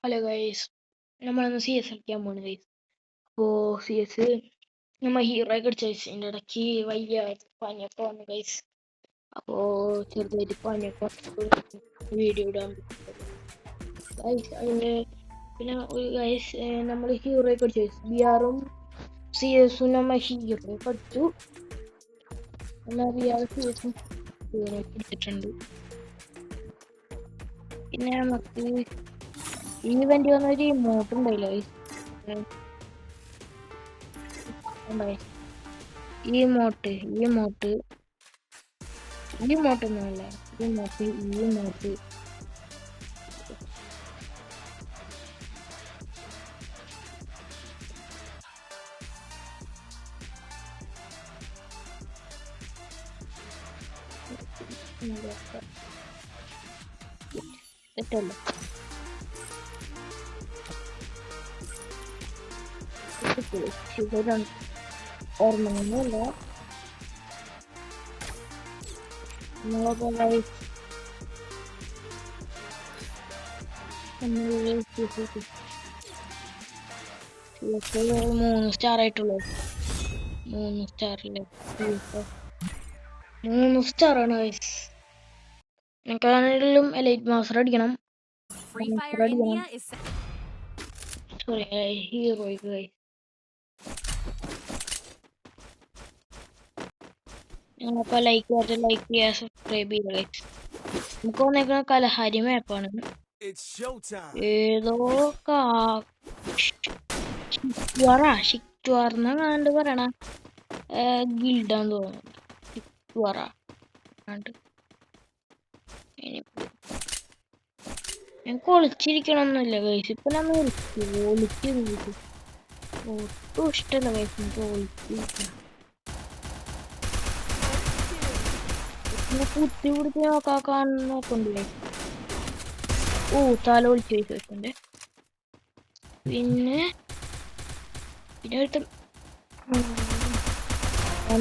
Hello guys, നമ്മളിന്ന് C S കളിക്കാൻ പോണ് ഗൈസ്. അപ്പോൾ സി എസ് നമ്മൾ ഹീറോ ഒക്കെ അടിച്ച ഗൈസ്. എൻ്റെ ഇടയ്ക്ക് വലിയ പനിയൊക്കെ വന്നു ഗൈസ്. അപ്പോൾ ചെറുതായിട്ട് പനിയൊക്കെ വീഡിയോ ഇടാൻ ഗൈസ്. അതിൻ്റെ പിന്നെ ഒരു ഗൈസ് നമ്മൾ ഹീറോ ഒക്കെ അടിച്ച ഗൈസ്. ബിആറും സി എസും നമ്മൾ ഹീറോ ഒക്കെ അടിച്ചു. എന്നാൽ ബിആർ സി എസും ഹീറോ ഒക്കെ അടിച്ചിട്ടുണ്ട്. പിന്നെ നമുക്ക് ഈ ഇവന്റ് വന്നൊരു ഇമോട്ട് ഉണ്ടായില്ല ഗൈസ്. ഈ മോട്ട് ഒന്നുമല്ല, ഈ മോട്ട് തെറ്റല്ല. ഓർമ്മയൊന്നുമില്ല. മൂന്ന് സ്റ്റാർ ആയിട്ടുള്ളൂ. 3 സ്റ്റാറില്ലേ? 3 സ്റ്റാറാണ് ഗൈസ്. എനിക്കാണെങ്കിലും എലൈറ്റ് മാസ്റ്റർ അടിക്കണം. സോറി, ഹീറോയ്ക്ക് ഗൈസ്. ഞങ്ങൾക്ക് ലൈക്ക് ചെയ്യുക, സബ്സ്ക്രൈബ് ചെയ്യുക ഗൈസ്. നമുക്ക് വന്നേക്കുന്ന കലഹാരി മാപ്പാണ്. ഏതോ ഷിക്വാറ കണ്ട് പറയണ ഗിൽഡാന്ന് തോന്നുന്നു. ഷിക്വാറ ഞങ്ങൾക്ക് ഒളിച്ചിരിക്കണമെന്നില്ല ഗൈസ്. ഇപ്പൊ നമ്മൾ ഒളിച്ച് ഒട്ടും ഇഷ്ടമല്ല ഗൈസ്. നമുക്ക് ഒളിച്ചിരിക്കണം. കുത്തി പിടിച്ച് നോക്കാൻ നോക്കണ്ടേ? തല ഒളിച്ച് വെച്ചിട്ടുണ്ട്. പിന്നെ അടുത്ത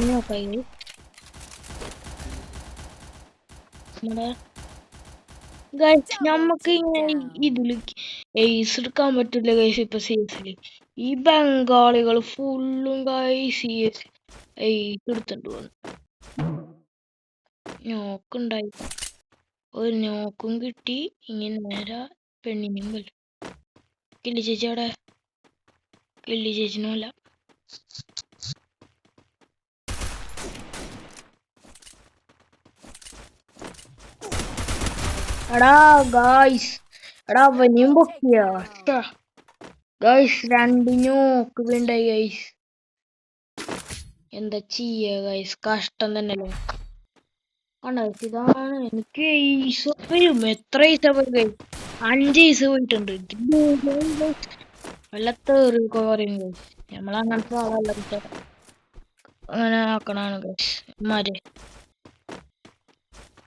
നോക്കാം. നമുക്ക് ഇങ്ങനെ ഇതില് എയ്സ് എടുക്കാൻ പറ്റില്ല ഗൈസ്. ഇപ്പൊ സീരീസില് ഈ ബംഗാളികൾ ഫുള്ളും ഗൈസ് എയ്സ് എടുത്തിട്ട് വന്നു. നോക്കുണ്ടായി, ഒരു നോക്കും കിട്ടി. ഇങ്ങനെ നേരെ പെണ്ണിനും കൊല്ലും. കില്ലി ചേച്ചി അവിടെ, കില്ലി ചേച്ചിനുമല്ല. എടാ ഗായ്സ്, അവനെയും പൊക്കിയ ഗൈസ്. 2 നോക്ക് വേണ്ടായി ഗൈസ്. എന്താ ചെയ്യ ഗൈസ്, കഷ്ടം തന്നെയല്ലേ. ഇതാണ് എനിക്ക് ഈസ് വരും. എത്ര ഈസ പോയി? 5 ഈസ് പോയിട്ടുണ്ട്. വല്ലത്തേറി പറയും ഗൈസ്. നമ്മളങ്ങനത്തെ ആളല്ല. അങ്ങനെ ആക്കണാണ് ഗൈസ് മാര്.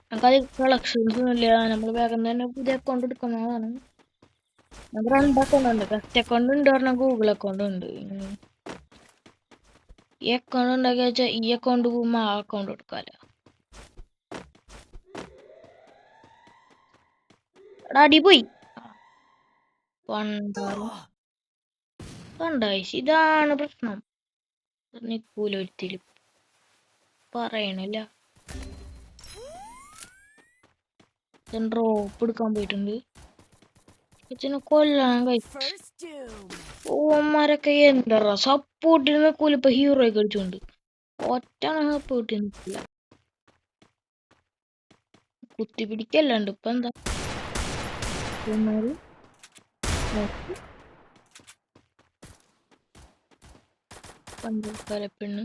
നമുക്കത് കളക്ഷൻസ് ഒന്നുമില്ല. നമ്മൾ വേഗം തന്നെ പുതിയ അക്കൗണ്ട് എടുക്കുന്നതാണ്. നമുക്ക് 2 അക്കൗണ്ട് ഉണ്ട്. ഫസ്റ്റ് അക്കൗണ്ട് ഉണ്ട് പറഞ്ഞാൽ ഗൂഗിൾ അക്കൗണ്ട് ഉണ്ട്. ഈ അക്കൗണ്ട് ഉണ്ടാക്കിയ വെച്ചാൽ ഈ അക്കൗണ്ട് പോകുമ്പോ ആ അക്കൗണ്ട് എടുക്കാലോ. അടി പോയി കണ്ടായിസ്. ഇതാണ് പ്രശ്നം. നിക്കൂല ഒരിക്കലും, പറയണില്ല. ഡ്രോപ്പ് എടുക്കാൻ പോയിട്ടുണ്ട്. കൊല്ലാൻ കഴിച്ചു. ഓമാരൊക്കെ എന്താ സപ്പോർട്ടിന് നിൽക്കൂല. ഇപ്പൊ ഹീറോ കളിച്ചോണ്ട് ഒറ്റ സപ്പോർട്ടിന് നിൽക്കില്ല. കുത്തി പിടിക്കല്ലാണ്ട് ഇപ്പൊ എന്താ പെണ്ണ്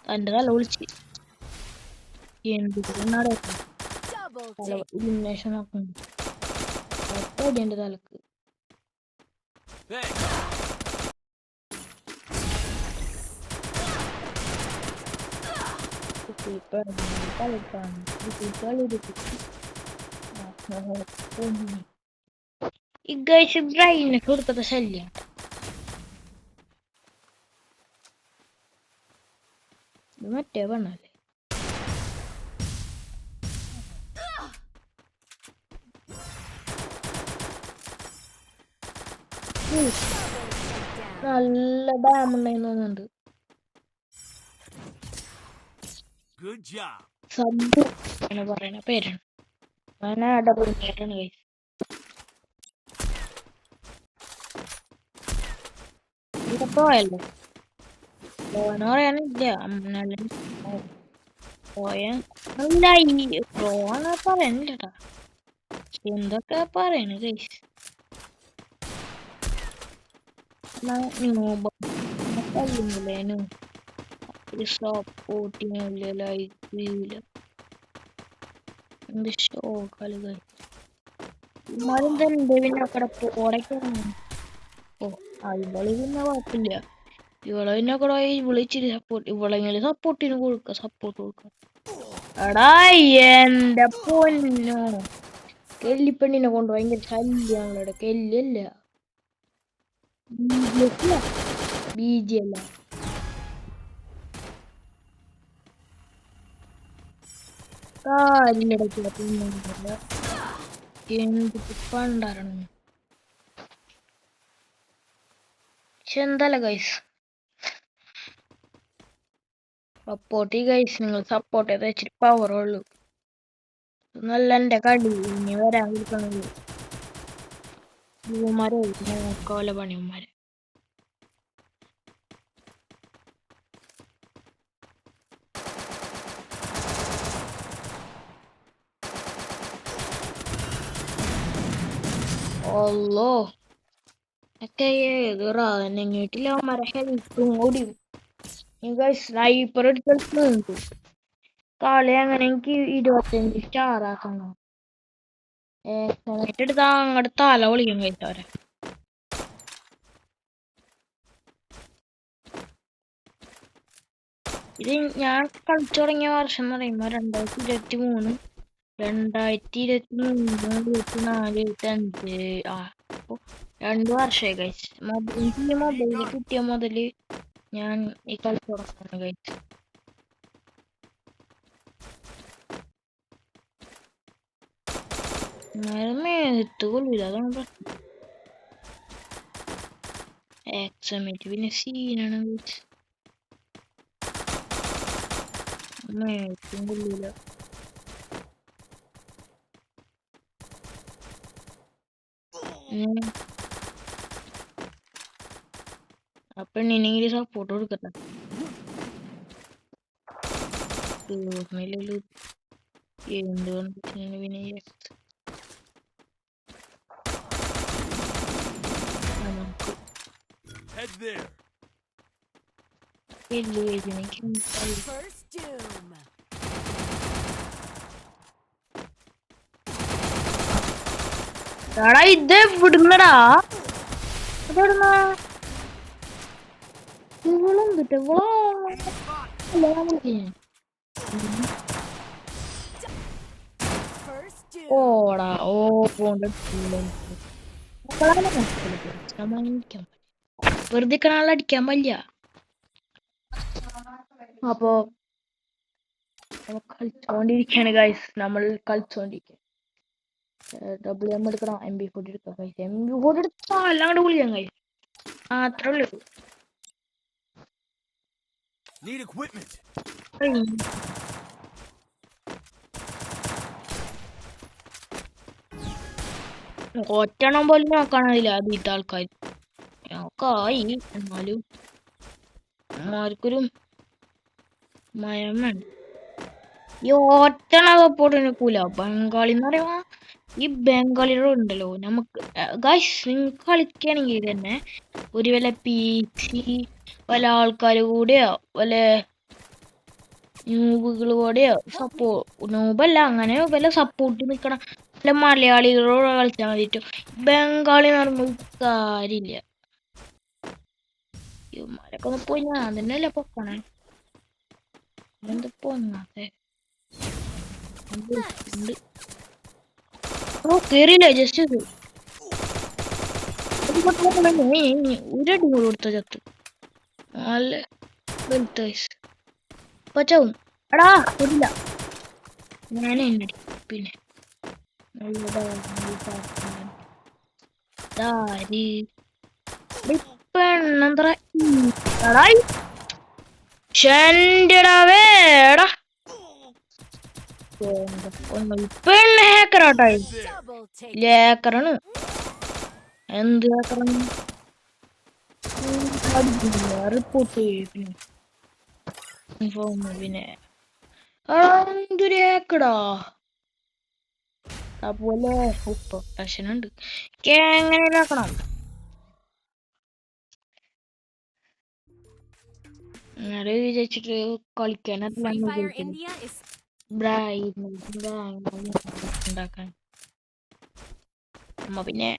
തന്റെ തല വിളിച്ച് എന്ത് ഇലിമിനേഷൻ നോക്കുന്നു. എന്റെ തലക്ക് ഈ ഗൈസ് ബ്രൈനെ കൊടുക്കത്തെ ശല്യം. മറ്റേ പെണ്ണല്ലേ. നല്ല ഡാമുണ്ടായിരുന്നു തോന്നുന്നുണ്ട്. സബ്ബു എന്ന് പറയുന്ന പേരാണ്. അങ്ങനെ ഡബിൾ പേരാണ് ഗൈസ്. പോയല്ലേ പോയെന്ന് പറയാനില്ല. നല്ല പോയ നല്ല പ്രോ എന്ന് പറയാനില്ലട്ടാ. എന്തൊക്കെ പറയണ് ഗൈസ്. കഴിയുന്നില്ലേനു ഒരു സപ്പോർട്ടിങ്ങില്ല, ലൈക്ക് ഇല്ല, എന്ത് ഷോക്കാല് ഗൈസ്. ഇമാരും തന്നെ പിന്നെ അക്കടെ പോടൊക്കെ ഓ ഇവള് പിന്നെ കുഴപ്പമില്ല. ഇവളെ പിന്നെ കൂടെ വിളിച്ചിട്ട് സപ്പോർട്ട് ഇവളെങ്കിലും സപ്പോർട്ടിന് സപ്പോർട്ട് കൊടുക്ക. എടാ എന്റെ പൊന്നോ, കെല്ലിപ്പെണ്ണിനെ കൊണ്ട് ഭയങ്കര ശല്യങ്ങളുടെ കെല്ലല്ല ബീജി അല്ല കാലിലടക്കില്ല. എന്ത് പണ്ടാരണം. പക്ഷെ എന്തല്ല ഗൈസ്, സപ്പോർട്ട് ഗൈസ്. നിങ്ങൾ സപ്പോർട്ട് ചെയ്ത് വെച്ചിട്ട് പവറുള്ളൂ. നല്ല എന്റെ കടി ഇനി വരാൻ വിളിക്കണത് യുവമാരെ നോക്കാവല്ല പണിയന്മാരെ. ഓല്ലോ ഒക്കെ ഏതൊരാന്നിട്ടില്ല അവന്മാരെ ഹെൽത്തും കൂടി. സ്നൈപ്പർ എടുത്തു കളി അങ്ങനെ എനിക്ക് 25 സ്റ്റാർ ആക്കണം. എടുത്താ അങ്ങോട്ട് തല വിളിക്കും കഴിച്ചവരെ. ഇത് ഞാൻ കളിച്ചു തുടങ്ങിയ വർഷം എന്ന് പറയുമ്പോ 2023, 2023, 2024, 2025. 2 വർഷമായി കഴിച്ച്. എനിക്ക് മൊബൈലിൽ കിട്ടിയ മുതല് ഞാൻ ഈ കളിച്ചു തുടങ്ങാണ് കഴിച്ച്. മേത്ത് കൊള്ളൂല, അതാണ് പ്രശ്നം. എക്സമേറ്റ് പിന്നെ സീനാണ് കഴിച്ച്. മേത്തും കൊള്ളൂല. ആ പെണ്ണിനെങ്കിലും സപ്പോർട്ട് കൊടുക്കട്ടെ. തീർന്നില്ലല്ലോ എന്തുകൊണ്ട് പിന്നെ എടാ ഇത് എവിടുന്നടാ ഇവിടുന്ന ഇവളെന്തിട്ട് ഓടാ ഓ പോണ്ട വെറുതെ കാണാനടിക്കാൻ പറ്റില്ല. അപ്പോ കളിച്ചോണ്ടിരിക്കാണ് ഗൈസ്, നമ്മൾ കളിച്ചോണ്ടിരിക്കുക. WM എടുക്കണം, MP40 എടുക്കാം ഗൈസ്. MP40 എടുത്താ അല്ലാണ്ട് വിളിക്കാം ഗൈസ്. അത്രേ ഉള്ളൂ. ഒറ്റണം പോലും നോക്കാണില്ല ആദ്യത്തെ ആൾക്കാർ. ഞങ്ങൾക്കായി എന്നാലും ആർക്കൊരു മയം വേണ്ട. ഈ ഒറ്റണ സപ്പോർട്ട് നിൽക്കൂല. ബംഗാളി എന്ന് പറയുമ്പോ ഈ ബംഗാളികൾ ഉണ്ടല്ലോ നമുക്ക് ഗൈസ്. നിങ്ങൾ കളിക്കുകയാണെങ്കിൽ തന്നെ ഒരു വല്ല PC വല്ല ആൾക്കാർ കൂടെയോ വല്ല ന്യൂബുകൾ കൂടെയോ ന്യൂബല്ല അങ്ങനെ വല്ല സപ്പോർട്ട് നിൽക്കണം. വല്ല മലയാളികളോട് കളിച്ചാൽ മതിട്ടോ. ബംഗാളി എന്ന് പറയുമ്പോൾ കാര്യമില്ല. ഇവന്മാരൊക്കെ ഒന്ന് പോയി ഞാൻ തന്നെയല്ലേ പൊക്കണേ. എന്ത് പൊങ്ങാത്തെ കേറിയില്ലേ ജസ്റ്റ് ഒരടി കൊടുത്ത ചത്ത്. നല്ല പച്ചാവും എടാ കൊടില്ല. ഞാൻ എന്നടി പിന്നെ പെണ്ണെന്തറ വേടാ പെണ്ണ് ഹാക്കറാട്ടായി ലേക്കറാണ് എന്ത് ഹാക്കറാണ് റിപ്പോർട്ട് പിന്നെ എന്തൊരു ഹാക്കടാ അതുപോലെ പ്രൊട്ടക്ഷൻ ഉണ്ട് എങ്ങനെ ആക്കണം അങ്ങനെ വിചാരിച്ചിട്ട് കളിക്കാനല്ല ഉണ്ടാക്കാൻ അമ്മ പിന്നെ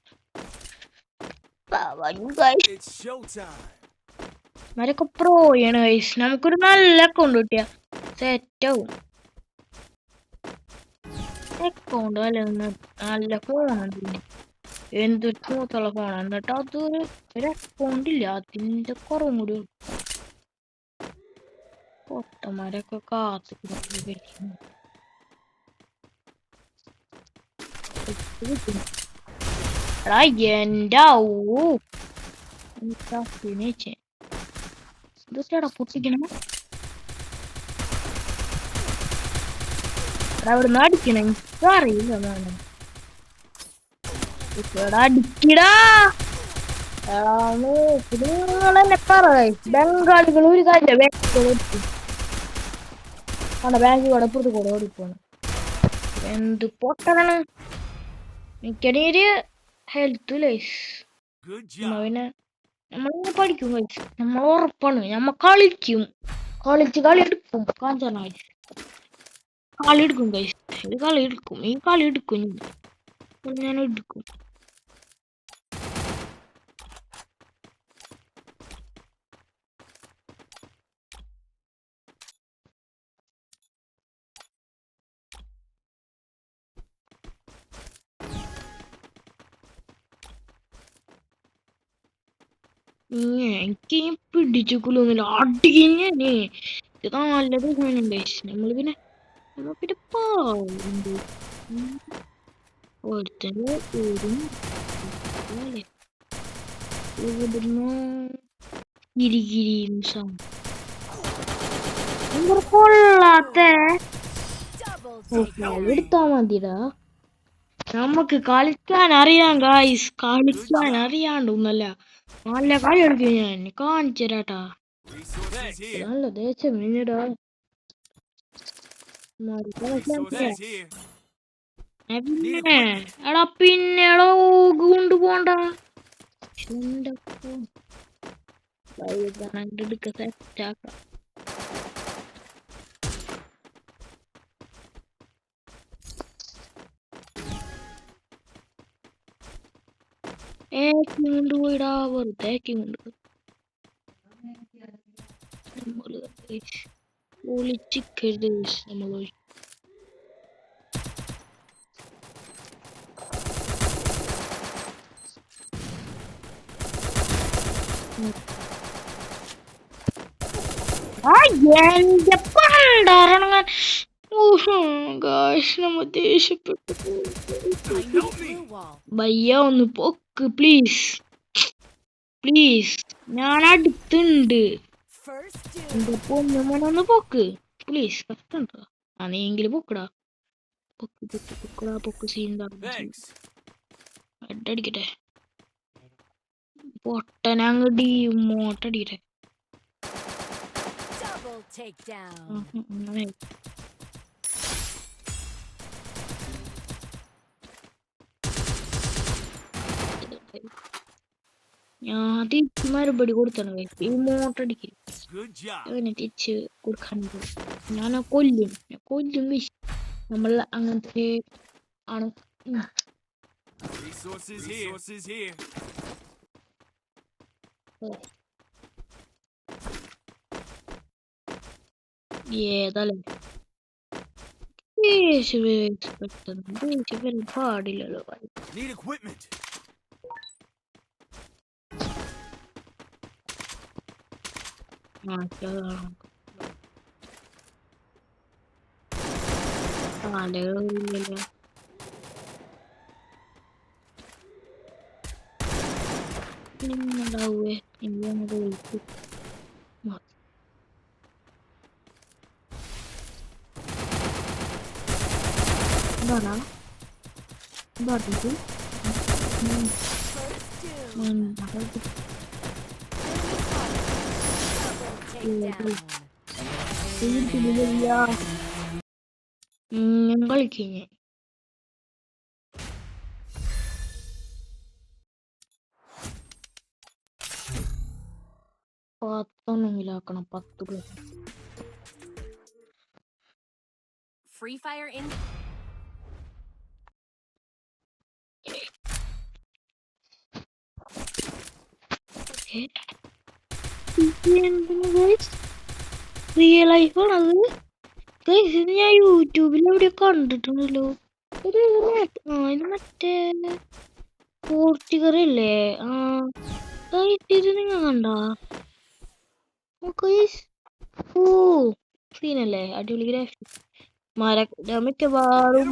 അവരൊക്കെ പ്രോയാണ് ഗൈസ് നമുക്കൊരു നല്ല അക്കൗണ്ട് കിട്ടിയ സെറ്റാവും അക്കൗണ്ട് നല്ല ഫോണാണ് എന്തൊരു സ്മൂത്തുള്ള ഫോണാണ് എന്നിട്ട് അത് ഒരു അക്കൗണ്ട് ഇല്ല അതിന്റെ കുറവും കൂടി പൊട്ടന്മാരൊക്കെ കാത്തിരിക്കുന്നു എടാ എന്റെ ഇതൊക്കെയാടാ പൊട്ടിക്കണം അവിടുന്ന് അടിക്കണം എനിക്കറിയില്ല അടിക്കടാ നിങ്ങളെന്നെ പറയ ബംഗാളികൾ ഒരു കാര്യം ബാങ്ക് കൂടെ പുറത്ത് കൂടെ ഓടിപ്പോണ് എന്ത് പൊട്ടതാണ് എനിക്കടിയൊരു ഹെൽത്ത് ലൈസ് പിന്നെ നമ്മളിങ്ങനെ പഠിക്കും കഴിച്ചു നമ്മൾ ഉറപ്പാണ് നമ്മ കളിക്കും കളി എടുക്കും കാഞ്ചനായി കളി എടുക്കും കഴിച്ചു ഈ കളി എടുക്കും ഞാൻ എടുക്കും എനിക്ക് പിടിച്ചുകൊള്ളുന്നില്ല അടിക്കഞ്ഞേ ഇത് നല്ലത് നമ്മള് പിന്നെ പാവുണ്ട് ഒരുത്തന് ഇവിടുന്ന് കൊള്ളാത്ത എടുത്താ മതിടാ നമുക്ക് കളിക്കാൻ അറിയാം ഗായ്സ് കളിക്കാൻ അറിയാണ്ടൊന്നല്ല നല്ല കളി കളിക്കും ഞാൻ കാണിച്ചു തരാട്ടാ നല്ല ദേശം പിന്നീടാ എടാ പിന്നെടാ കൊണ്ടുപോണ്ട എടുക്ക സെറ്റാക്കാം കൊണ്ടുപോയിടാ വെറുതെ കൊണ്ട് നമ്മള് ഒളിച്ചിക്കരുത് നമ്മള് എന്റെ പണ്ടാറണങ്ങാൻ നമ്മ ദേഷ്യപ്പെട്ടു ഭയ്യ ഒന്ന് പൊക്ക് പ്ലീസ് ഞാൻ അടുത്തുണ്ട് എന്റെ പൊന്നുമോനൊന്ന് പൊക്ക് പ്ലീസ് കഷ്ടണ്ടോ ആ നീയെങ്കിലും പൊക്കടാ പൊക്ക് സീൻ അടിക്കട്ടെ പൊട്ടനങ്ങടി മോട്ടടിക്കട്ടെ ഞാൻ തിരിച്ച് മറുപടി കൊടുത്താണ് ഈ മോട്ടടിക്കും അവനെ തിരിച്ച് കൊടുക്കാൻ ഞാൻ കൊല്ലും നമ്മൾ അങ്ങനത്തെ ആണ് ഏതല്ലേ പെട്ടെന്ന് പാടില്ലല്ലോ ആളുകളില്ലല്ലോ ഉണ്ടാവേ അങ്ങോട്ട് വിളിച്ചു എന്താടാ പറഞ്ഞത് ഞാൻ കളിക്കഴിഞ്ഞ 10 10 Free Fire in. Real life ആണത് ഇത് ഞാൻ യൂട്യൂബിൽ എവിടെ കണ്ടിട്ടുണ്ടല്ലോ ഇത് മറ്റേ പോർച്ചുഗലല്ലേ ഇത് നിങ്ങൾ കണ്ടാ ഓ സീനല്ലേ അടിപൊളി ഗ്രാഫിക്സ് മിക്കവാറും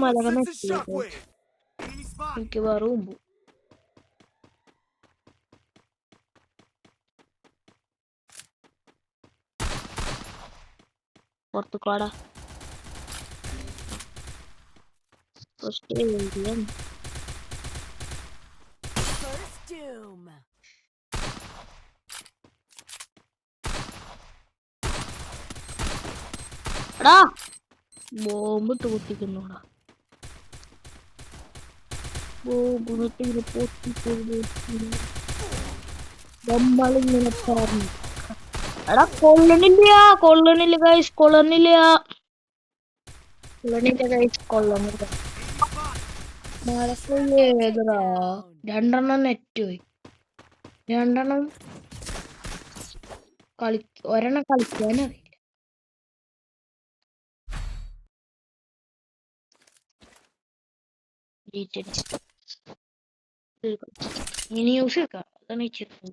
മിക്കവാറും പുറത്തുക്കാടാ First Doom. എടാ ബോംബ് ഇട്ട് പൊട്ടിക്കുന്നോടാ ബോംബ് നമ്മളിങ്ങനെ പറഞ്ഞു എടാ കൊള്ളണില്ല ഗൈസ് കൊള്ളണില്ല ഏതടാ രണ്ടെണ്ണം നെറ്റ് പോയി രണ്ടെണ്ണം ഒരെണ്ണം കളിക്കാനറിയില്ല ഇനി യൂസ് വെക്കാം അതാണ് ഇച്ചിരി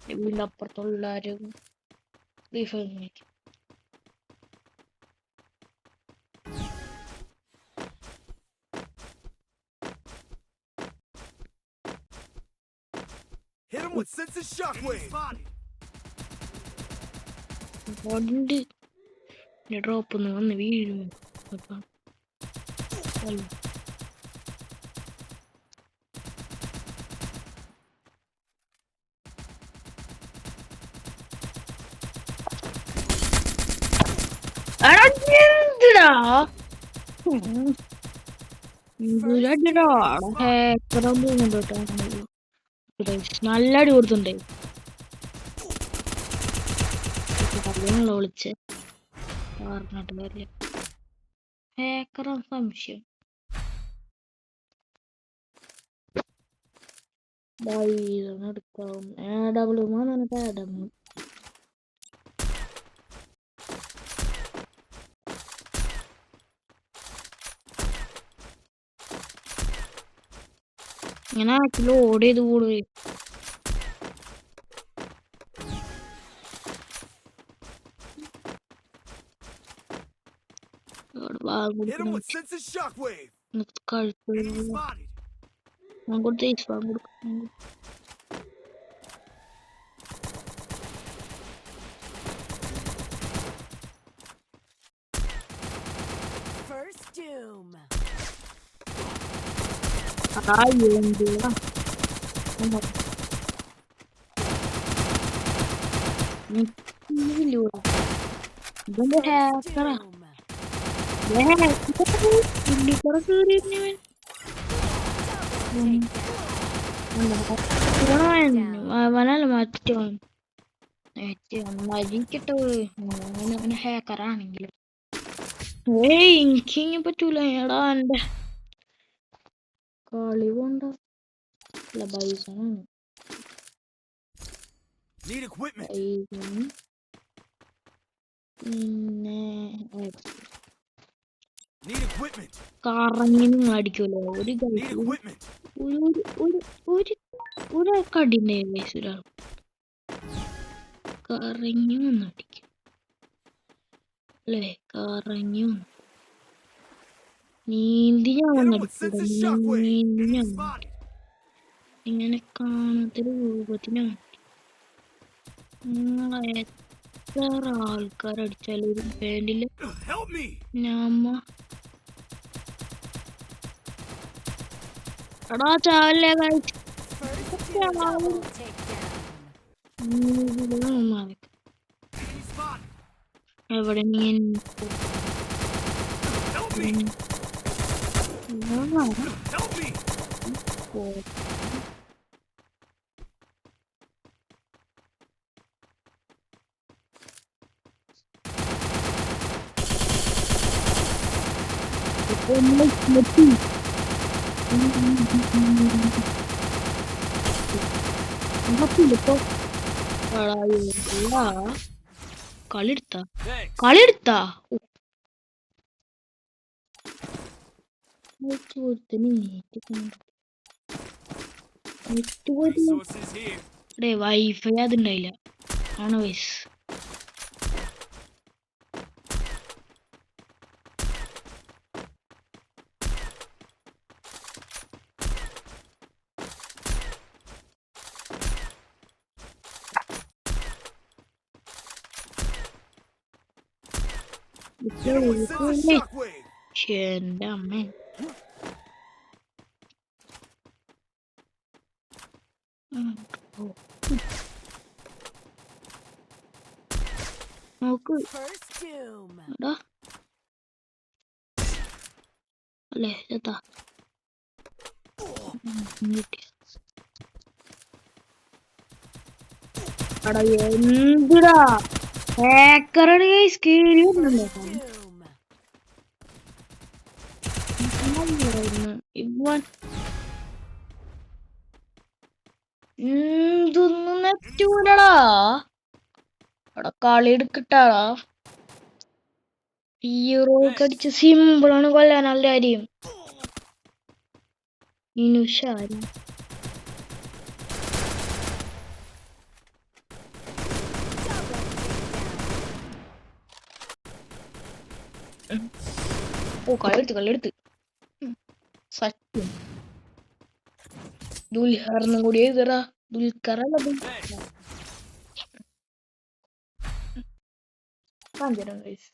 വീടിന്റെ അപ്പുറത്തുള്ള ആരും ഫ്രീ ഫയർ കളിക്കും Hit him with senses shockwave. Drop ഒന്ന് വന്ന് വീഴും എന്തിനാ നല്ല അടി കൊടുത്തുണ്ടേ വിളിച്ച് പറഞ്ഞിട്ട് കാര്യമില്ല ഹേക്കറാ സംശയം എടുക്കാം ഇങ്ങനെ ലോഡ് ചെയ്ത് കൂടുകയെ Hit him with senses shockwave. First Doom. ഇതെന്താ ഹാക്കറാ മറ്റേ ഹാക്കറാണെങ്കിലും എനിക്കിങ്ങ പറ്റൂല എടാ എന്റെ കളി കൊണ്ട ബൈസണാണ് പിന്നെ കറങ്ങി നിങ്ങൾ അടിക്കുമല്ലോ ഒരു കടിന്റെ വയസ്സ് ഒരാൾ കറങ്ങി വന്ന് അടിക്കും അല്ലേ കറങ്ങി വന്നു നീന്തി ഞാൻ Hit him with വന്നെടുക്കൂടെ sense of shockwave. നീന്തി Enemy ഞാൻ spotted. ഇങ്ങനെ കാണാത്തൊരു രൂപത്തിനാണ് നിങ്ങളെ എത്ര ആൾക്കാരടിച്ചാലും ഒരു ബാൻഡില് Help me. നമ്മ എടാ ചാവല്ലേ First two double takedown. Enemy spotted. എവിടെ നീ Help me. Help me. കളിയെടുത്താ Thanks. കളിയെടുത്താ Resources here. വൈഫൈ അതുണ്ടായില്ല ആണ് വയസ് Hit him with sense of shockwave. എന്റെ അമ്മ നോക്ക് First doom. എടാ അല്ലേ ചേത്താ എടാ എന്തിടാ ഹാക്കറുടെ സ്കീൽ ഉണ്ടല്ലോ Doom. ഇവൻ എന്തൊന്നും നെറ്റൂലടാ അവിടെ കളി എടുക്കട്ടാടാ ഹീറോക്ക് അടിച്ച് സിമ്പിളാണ് കൊല്ലാനുള്ള കാര്യം ഇനുഷാരി ഓ കളിയെടുത്ത് സത്യം ദുൽഖറിനും കൂടി എഴുതറാ ദുൽഖറല്ല കാഞ്ചരം ഗൈസ്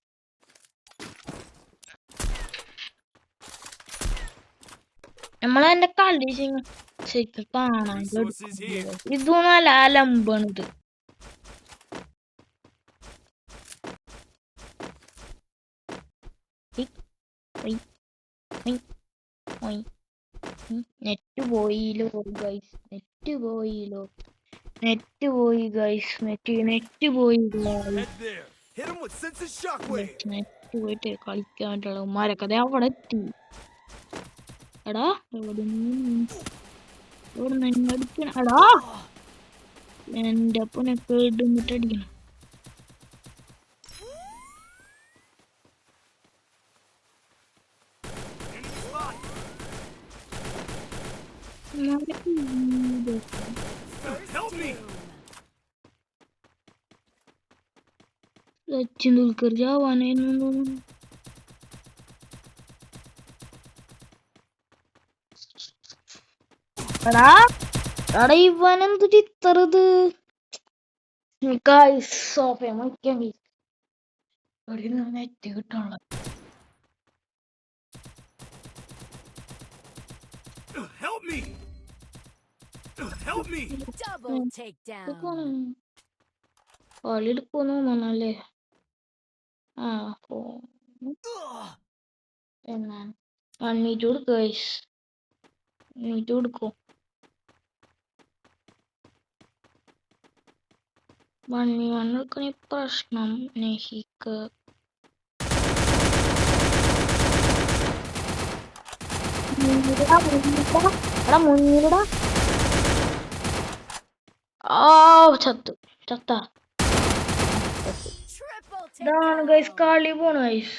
നമ്മളെന്റെ കളി ശരിക്കും കാണാൻ Resources here. ഇത് നല്ല അലമ്പാണിത് നെറ്റ് പോയില്ലോ ഗൈസ് നെറ്റ് പോയില്ലോ നെറ്റ് പോയി ഗൈസ് നെറ്റ് പോയി Head there. Hit him with sense of shockwave. Net പോയിട്ട് കളിക്കാൻ പറ്റുള്ള ഉമ്മാരൊക്കെ ദേ അവിടെ എത്തി എടാ എവിടെ നിന്ന് അടിക്കണം എടാ എന്റെ അപ്പനെ കേടുന്നിട്ട് അടിക്കണം Help me. സച്ചിൻ ദുൽഖർ ജവാനായിരുന്നു തോന്നുന്നു എടാ എടാ ഇവനെന്തൊരു ഇത്തറത് സോഫ മയ്ക്കാൻ നെറ്റ് കിട്ടാനുള്ള Help me. Help me. Double takedown. കളി എടുക്കുമെന്ന് തോന്നണല്ലേ ആ എന്നാ വണ്ണിട്ട് കൊടുക്കുക വണ്ണിട്ട് കൊടുക്കും വണ്ണിക്കണ പ്രശ്നം നെഹിക്ക് മുന്നിലടാ ആ ചത്ത Triple ഇതാണ് ഗൈസ് takedown. കളി പോണ ഗൈസ്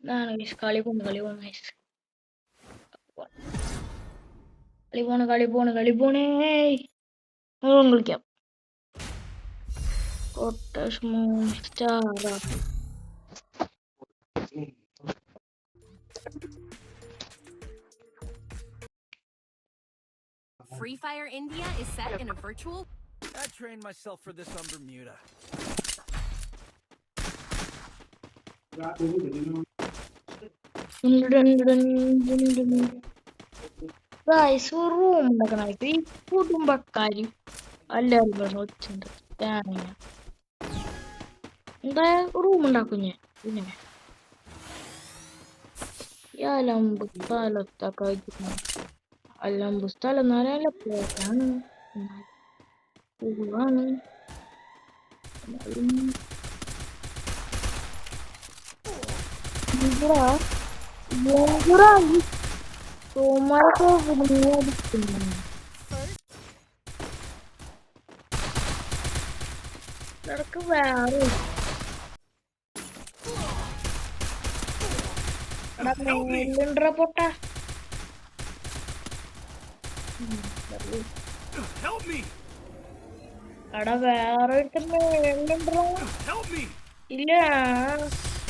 ഇതാണ് ഗൈസ് കളി പോണ ഗൈസ് കളി പോണേ കളിക്കാം Free Fire India is set in a virtual. I trained myself for this on Bermuda. Guys ഒരു റൂം ഉണ്ടാക്കണമായിട്ട് ഈ കുടുംബക്കാരും എല്ലാവരും കൂടെ ഒച്ചുണ്ട് തേങ്ങ എന്താ റൂം ഉണ്ടാക്കും ഞാൻ പിന്നെ ഈ അലമ്പ് സ്ഥലത്തൊക്കെ വെച്ചിട്ടുണ്ട് അലമ്പ് സ്ഥലം എന്ന് പറയാനല്ല പോക്കാണ് പൂവാണ് ഇടക്ക് വേറെ പൊട്ട Help me! എടാ വേറെ Help me! ഇല്ല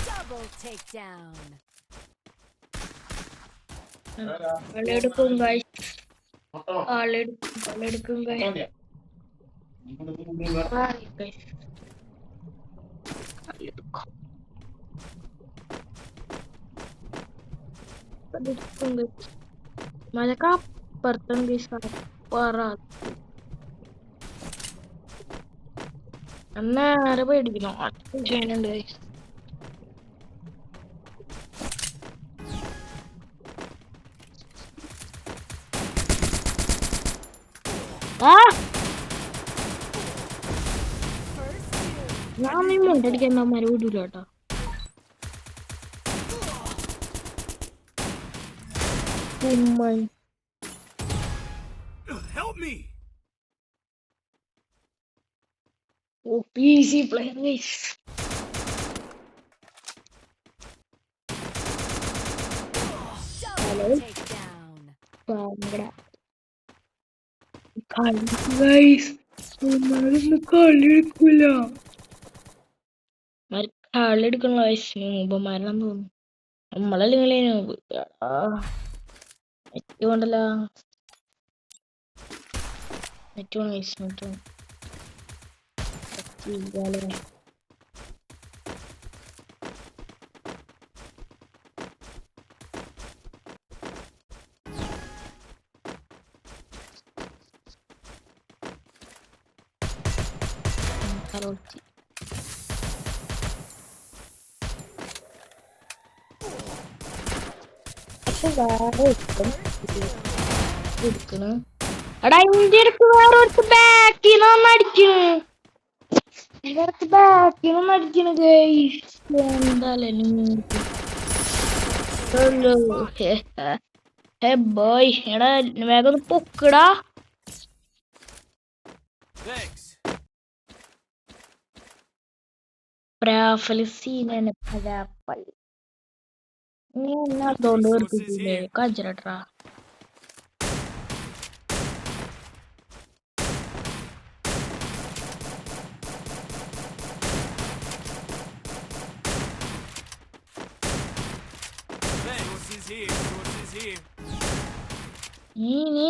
Double takedown. ആളെടുക്കും ആളെടുക്കും മഴക്കാ പുറത്തും അന്നേരെ പേടിക്കണോ ചെയ്യാനുണ്ട് ആ ഞാൻ നീ മുണ്ടടിക്കാൻ അമ്മമാരെ വിടൂല കേട്ടോ Help me! ഓ PC player guys Double takedown. guys കളിയെടുക്കൂല കളിയെടുക്കണ ഉപമാരാന്ന് തോന്നുന്നു നമ്മളല്ലേ നെറ്റ് കൊണ്ടല്ല നെറ്റ് വേണം guys, നെറ്റ് വേണം കറോട്ടി എടുക്കണ് എടാ ഇന്റെ അടുത്ത് വേറെ ഒരു ബാക്കിൽ അടിക്കണ് ഇവർക്ക് ബാക്കിൽ അടിക്കണ് ഗൈസ് എന്താല്ലേ ബോയ് എടാ വേഗം ഒന്ന് പൊക്കടാ Thanks. പ്രാഫലസീനാണ് പരാപ്പൽ നീ എന്നാ അതുകൊണ്ട് നിർത്തിയില്ലേ കഞ്ചരട്ടാ Sources here. Sources here. നീ നീ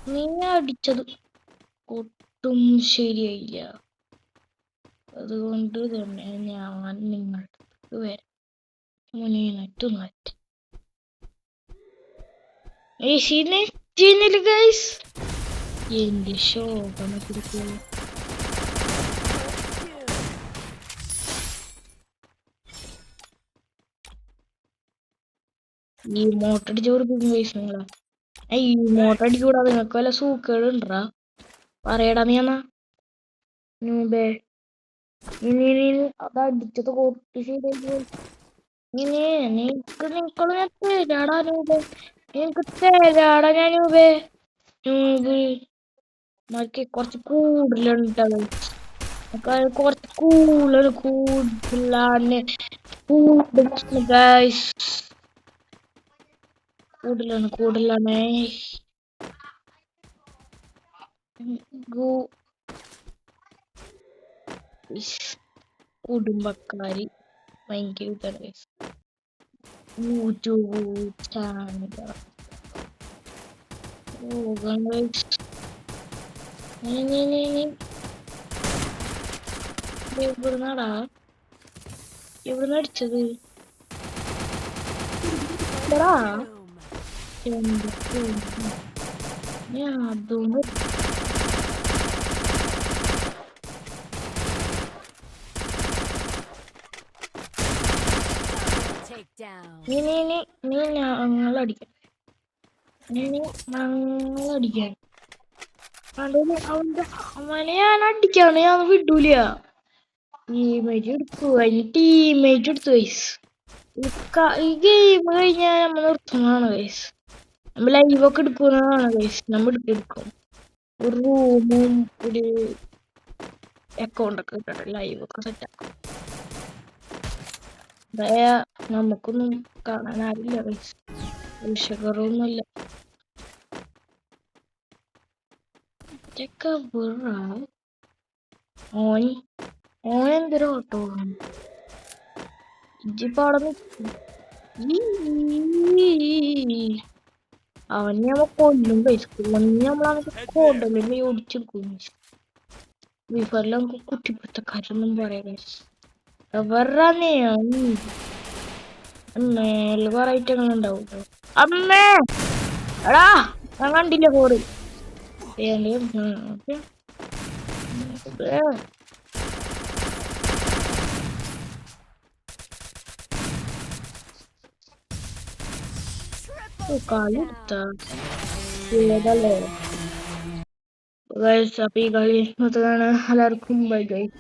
നീ അടിച്ചത് ഒട്ടും ശരിയായില്ല അതുകൊണ്ട് തന്നെ ഞാൻ നിങ്ങൾക്ക് വരാം മുന്നേറ്റു മാറ്റി ചെയ്യുന്നില്ല ഗൈസ് എന്റെ ശോഭന കൊടുക്കുക ഈ മോട്ടടിച്ച് കൊടുക്കുന്ന ഗൈസ് നിങ്ങളാ ഈ മോട്ടടിച്ച് കൂടാതെ നിങ്ങൾക്ക് വല്ല സൂക്കേടുണ്ടാ പറയടാ നീ എന്നാ നൂബേ അതടിച്ചത് കൊട്ടി ശരിയായി നിനക്ക് ഞാൻ തരാടാ നൂബേ നിനക്ക് തരാടാ ഞാൻ നൂബേ നൂബ് മറ്റേ കുറച്ച് കൂടുതലുണ്ടത് കുറച്ച് കൂടുതലാണ് ഗൈസ് കൂടുതലാണ് കുടുംബക്കാര് ഭയങ്കര ഇതാണ് യൂട്യൂബ് ചാനൽ നീ എവിടുന്നാടാ അടിച്ചത്? എടാ Boom. ഞാൻ അതുകൊണ്ട് Takedown. നീ ഞങ്ങളടിക്കാൻ അവനെ ഞാൻ അടിക്കാണ്, ഞാൻ വിടൂല. ടീമേറ്റ് എടുത്തു, അതിന് ടീമേറ്റ് എടുത്തു വയസ്. ഈ ഗെയിം കഴിഞ്ഞാൽ നമ്മൾ നിർത്തുന്നതാണ് വയസ്. നമ്മൾ ലൈവൊക്കെ എടുക്കുന്നതാണ് വയസ്. നമ്മൾ എടുക്കും ഒരു റൂമും ഒരു അക്കൗണ്ടൊക്കെ ഇട്ടിട്ട് ലൈവൊക്കെ സെറ്റാക്കും. നമുക്കൊന്നും കാണാൻ ആരില്ല വയസ്. വിഷകരമൊന്നുമില്ല. ഓനെന്തൊരു ഓട്ടോ ഇജിപ്പാടെ അവന് നമ്മ കൊല്ലും പൈസ നമ്മളെ കൊണ്ടല്ലേ ഓടിച്ചെടുക്കും. വിഫറിൽ നമുക്ക് കുറ്റിപ്പിടുത്തക്കാരൊന്നും പറയാ. എവറാന്നേ മേല് കുറെ ഐറ്റങ്ങൾ ഉണ്ടാവും. അമ്മേ എടാ ഞാൻ കണ്ടില്ല ഫോറ്. കളിയെടുത്താ ഏതല്ലേ ഗൈസ്. അപ്പൊ ഈ കളി മൊത്തമാണ്. എല്ലാവർക്കും ബൈ ഗൈസ്.